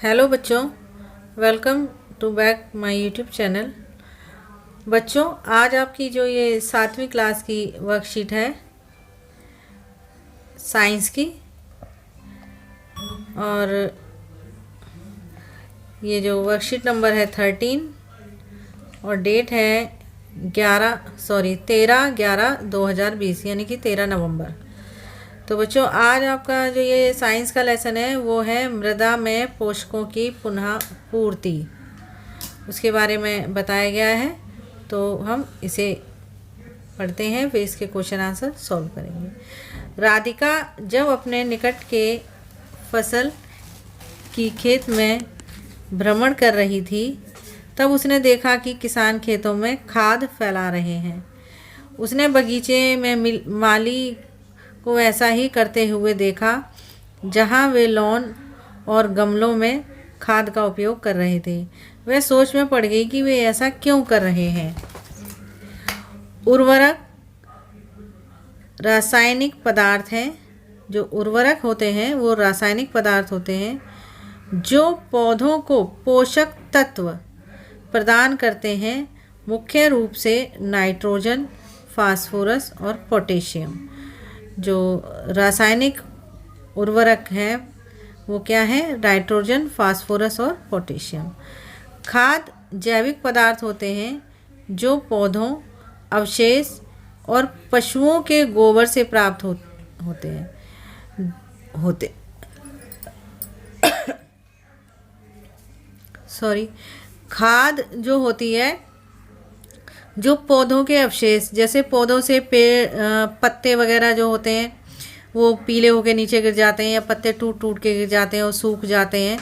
Hello बच्चों, welcome to back my YouTube channel. बच्चों, आज आपकी जो ये 7वीं क्लास की वर्कशीट है साइंस की, और ये जो वर्कशीट नंबर है 13 और डेट है 13/11/2020 यानी कि 13 नवंबर। तो बच्चों, आज आपका जो ये साइंस का लेसन है वो है मृदा में पोषकों की पुनः पूर्ति। उसके बारे में बताया गया है, तो हम इसे पढ़ते हैं, फिर इसके क्वेश्चन आंसर सॉल्व करेंगे। राधिका जब अपने निकट के फसल की खेत में भ्रमण कर रही थी, तब उसने देखा कि किसान खेतों में खाद फैला रहे हैं। उसने बगीचे में माली को ऐसा ही करते हुए देखा, जहां वे लॉन और गमलों में खाद का उपयोग कर रहे थे। वह सोच में पड़ गई कि वे ऐसा क्यों कर रहे हैं। उर्वरक रासायनिक पदार्थ हैं। जो उर्वरक होते हैं वो रासायनिक पदार्थ होते हैं जो पौधों को पोषक तत्व प्रदान करते हैं, मुख्य रूप से नाइट्रोजन, फास्फोरस और पोटेशियम। जो रासायनिक उर्वरक हैं वो क्या है? नाइट्रोजन, फास्फोरस और पोटेशियम। खाद जैविक पदार्थ होते हैं जो पौधों, अवशेष और पशुओं के गोबर से प्राप्त होते सॉरी खाद जो होती है, जो पौधों के अवशेष, जैसे पौधों से पेड़ पत्ते वगैरह जो होते हैं वो पीले होके नीचे गिर जाते हैं, या पत्ते टूट टूट के गिर जाते हैं और सूख जाते हैं।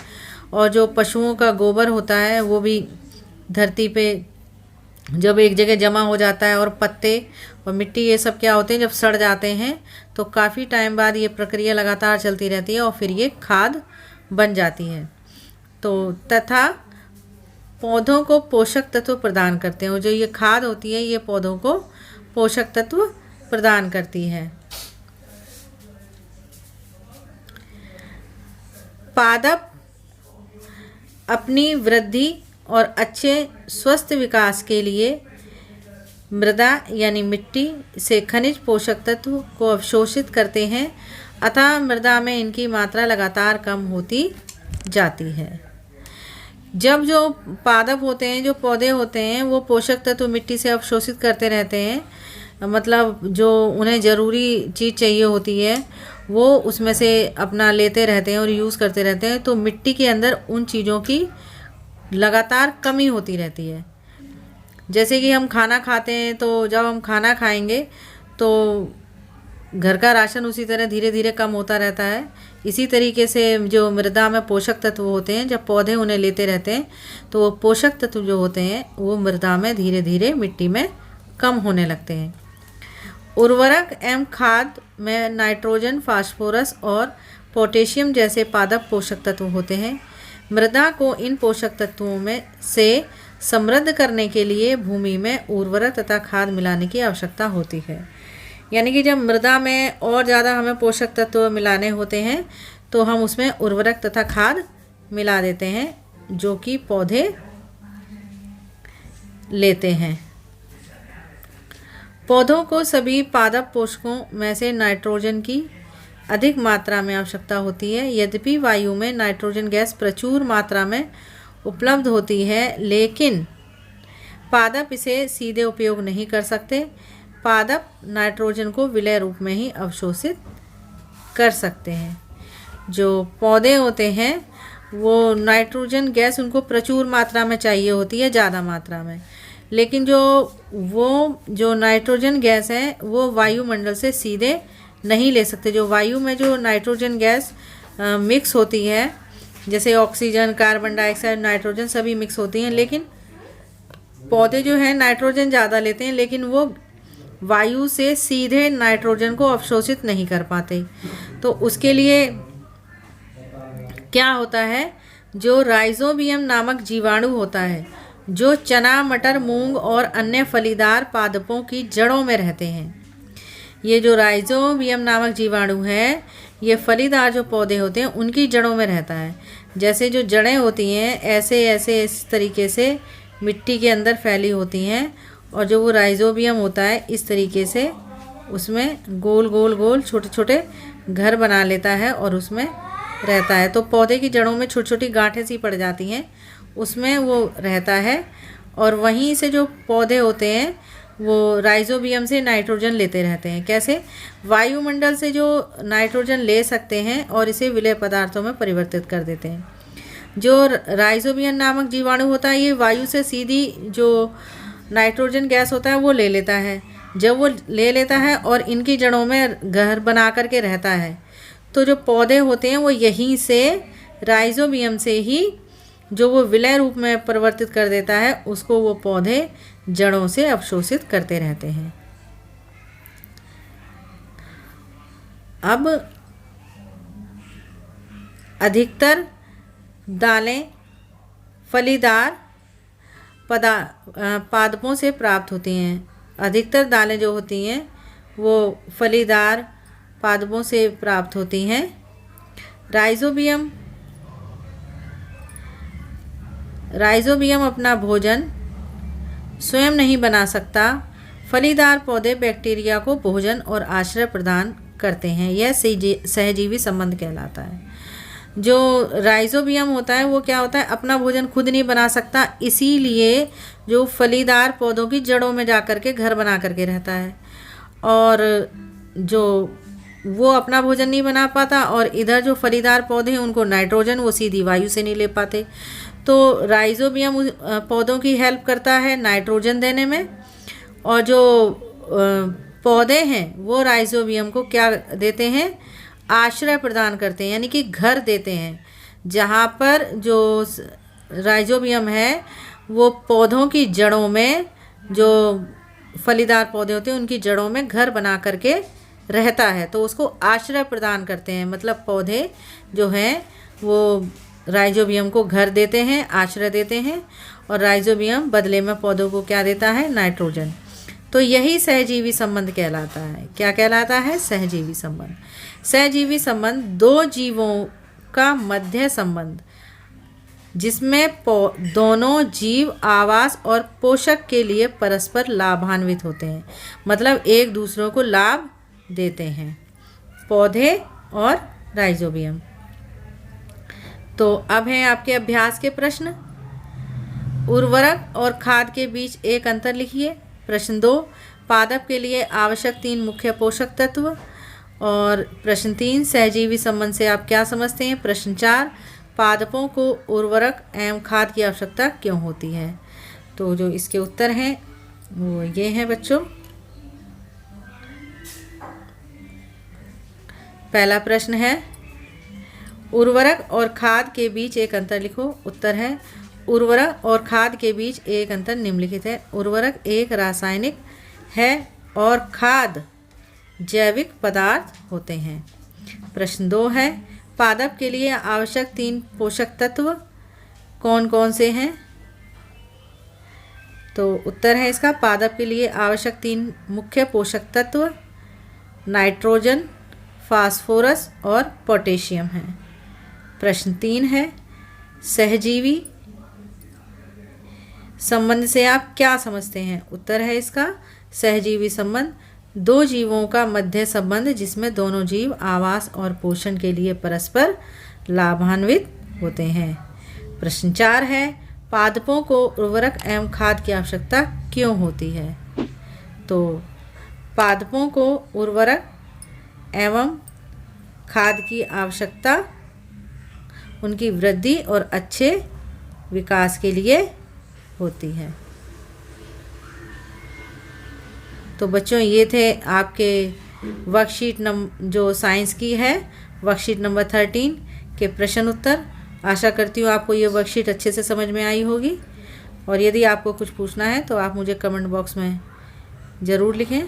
और जो पशुओं का गोबर होता है वो भी धरती पे जब एक जगह जमा हो जाता है, और पत्ते और मिट्टी ये सब क्या होते हैं, जब सड़ जाते हैं तो काफ़ी टाइम बाद ये प्रक्रिया लगातार चलती रहती है और फिर ये खाद बन जाती है। तो तथा पौधों को पोषक तत्व प्रदान करते हैं। और जो ये खाद होती है ये पौधों को पोषक तत्व प्रदान करती है। पादप अपनी वृद्धि और अच्छे स्वस्थ विकास के लिए मृदा यानी मिट्टी से खनिज पोषक तत्व को अवशोषित करते हैं, अतः मृदा में इनकी मात्रा लगातार कम होती जाती है। जब जो पादप होते हैं, जो पौधे होते हैं, वो पोषक तत्व मिट्टी से अवशोषित करते रहते हैं, मतलब जो उन्हें ज़रूरी चीज़ चाहिए होती है वो उसमें से अपना लेते रहते हैं और यूज़ करते रहते हैं, तो मिट्टी के अंदर उन चीज़ों की लगातार कमी होती रहती है। जैसे कि हम खाना खाते हैं, तो जब हम खाना खाएंगे तो घर का राशन उसी तरह धीरे धीरे कम होता रहता है। इसी तरीके से जो मृदा में पोषक तत्व होते हैं, जब पौधे उन्हें लेते रहते हैं तो वो पोषक तत्व जो होते हैं वो मृदा में धीरे धीरे मिट्टी में कम होने लगते हैं। उर्वरक एवं खाद में नाइट्रोजन, फास्फोरस और पोटेशियम जैसे पादप पोषक तत्व होते हैं। मृदा को इन पोषक तत्वों में से समृद्ध करने के लिए भूमि में उर्वरक तथा खाद मिलाने की आवश्यकता होती है। यानी कि जब मृदा में और ज़्यादा हमें पोषक तत्व मिलाने होते हैं तो हम उसमें उर्वरक तथा खाद मिला देते हैं, जो कि पौधे लेते हैं। पौधों को सभी पादप पोषकों में से नाइट्रोजन की अधिक मात्रा में आवश्यकता होती है। यद्यपि वायु में नाइट्रोजन गैस प्रचुर मात्रा में उपलब्ध होती है, लेकिन पादप इसे सीधे उपयोग नहीं कर सकते। पादप नाइट्रोजन को विलय रूप में ही अवशोषित कर सकते हैं। जो पौधे होते हैं वो नाइट्रोजन गैस उनको प्रचुर मात्रा में चाहिए होती है, ज़्यादा मात्रा में, लेकिन जो नाइट्रोजन गैस है वो वायुमंडल से सीधे नहीं ले सकते। जो वायु में जो नाइट्रोजन गैस मिक्स होती है, जैसे ऑक्सीजन, कार्बन डाइऑक्साइड, नाइट्रोजन सभी मिक्स होती हैं, लेकिन पौधे जो हैं नाइट्रोजन ज़्यादा लेते हैं, लेकिन वो वायु से सीधे नाइट्रोजन को अवशोषित नहीं कर पाते। तो उसके लिए क्या होता है, जो राइजोबियम नामक जीवाणु होता है, जो चना, मटर, मूंग और अन्य फलीदार पादपों की जड़ों में रहते हैं। ये जो राइजोबियम नामक जीवाणु है, ये फलीदार जो पौधे होते हैं उनकी जड़ों में रहता है। जैसे जो जड़ें होती हैं ऐसे ऐसे इस तरीके से मिट्टी के अंदर फैली होती हैं, और जो वो राइजोबियम होता है इस तरीके से उसमें गोल गोल गोल छोटे छोटे घर बना लेता है और उसमें रहता है। तो पौधे की जड़ों में छोटी छोटी गांठें सी पड़ जाती हैं, उसमें वो रहता है, और वहीं से जो पौधे होते हैं वो राइजोबियम से नाइट्रोजन लेते रहते हैं। कैसे? वायुमंडल से जो नाइट्रोजन ले सकते हैं और इसे विलेय पदार्थों में परिवर्तित कर देते हैं। जो राइजोबियम नामक जीवाणु होता है ये वायु से सीधी जो नाइट्रोजन गैस होता है वो ले लेता है। जब वो ले लेता है और इनकी जड़ों में घर बना करके रहता है, तो जो पौधे होते हैं वो यहीं से राइजोबियम से ही जो वो विलय रूप में परिवर्तित कर देता है उसको वो पौधे जड़ों से अवशोषित करते रहते हैं। अब अधिकतर दालें फलीदार पादपों से प्राप्त होती हैं। अधिकतर दालें जो होती हैं वो फलीदार पादपों से प्राप्त होती हैं। राइजोबियम अपना भोजन स्वयं नहीं बना सकता। फलीदार पौधे बैक्टीरिया को भोजन और आश्रय प्रदान करते हैं। यह सहजीवी संबंध कहलाता है। जो राइजोबियम होता है वो क्या होता है, अपना भोजन खुद नहीं बना सकता, इसीलिए जो फलीदार पौधों की जड़ों में जा कर के घर बना करके रहता है, और जो वो अपना भोजन नहीं बना पाता, और इधर जो फलीदार पौधे हैं उनको नाइट्रोजन वो सीधी वायु से नहीं ले पाते। तो राइजोबियम पौधों की हेल्प करता है नाइट्रोजन देने में, और जो पौधे हैं वो राइजोबियम को क्या देते हैं, आश्रय प्रदान करते हैं, यानी कि घर देते हैं। जहाँ पर जो राइजोबियम है वो पौधों की जड़ों में, जो फलीदार पौधे होते हैं उनकी जड़ों में घर बना करके रहता है, तो उसको आश्रय प्रदान करते हैं। मतलब पौधे जो हैं वो राइजोबियम को घर देते हैं, आश्रय देते हैं, और राइजोबियम बदले में पौधों को क्या देता है, नाइट्रोजन। तो यही सहजीवी संबंध कहलाता है। क्या कहलाता है? सहजीवी संबंध। सहजीवी संबंध दो जीवों का मध्य संबंध जिसमें दोनों जीव आवास और पोषक के लिए परस्पर लाभान्वित होते हैं। मतलब एक दूसरों को लाभ देते हैं, पौधे और राइजोबियम। तो अब हैं आपके अभ्यास के प्रश्न। उर्वरक और खाद के बीच एक अंतर लिखिए। प्रश्न 2, पादप के लिए आवश्यक 3 मुख्य पोषक तत्व। और प्रश्न 3, सहजीवी संबंध से आप क्या समझते हैं। प्रश्न 4, पादपों को उर्वरक एवं खाद की आवश्यकता क्यों होती है। तो जो इसके उत्तर हैं वो ये हैं बच्चों। पहला प्रश्न है उर्वरक और खाद के बीच एक अंतर लिखो। उत्तर है उर्वरक और खाद के बीच एक अंतर निम्नलिखित है। उर्वरक एक रासायनिक है और खाद जैविक पदार्थ होते हैं। प्रश्न 2 है पादप के लिए आवश्यक 3 पोषक तत्व कौन कौन से हैं। तो उत्तर है इसका पादप के लिए आवश्यक 3 मुख्य पोषक तत्व नाइट्रोजन, फास्फोरस और पोटेशियम है। प्रश्न 3 है सहजीवी संबंध से आप क्या समझते हैं। उत्तर है इसका सहजीवी संबंध दो जीवों का मध्य संबंध जिसमें दोनों जीव आवास और पोषण के लिए परस्पर लाभान्वित होते हैं। प्रश्न 4 है पादपों को उर्वरक एवं खाद की आवश्यकता क्यों होती है। तो पादपों को उर्वरक एवं खाद की आवश्यकता उनकी वृद्धि और अच्छे विकास के लिए होती है। तो बच्चों ये थे आपके वर्कशीट जो साइंस की है वर्कशीट नंबर 13 के प्रश्न उत्तर। आशा करती हूँ आपको ये वर्कशीट अच्छे से समझ में आई होगी, और यदि आपको कुछ पूछना है तो आप मुझे कमेंट बॉक्स में ज़रूर लिखें।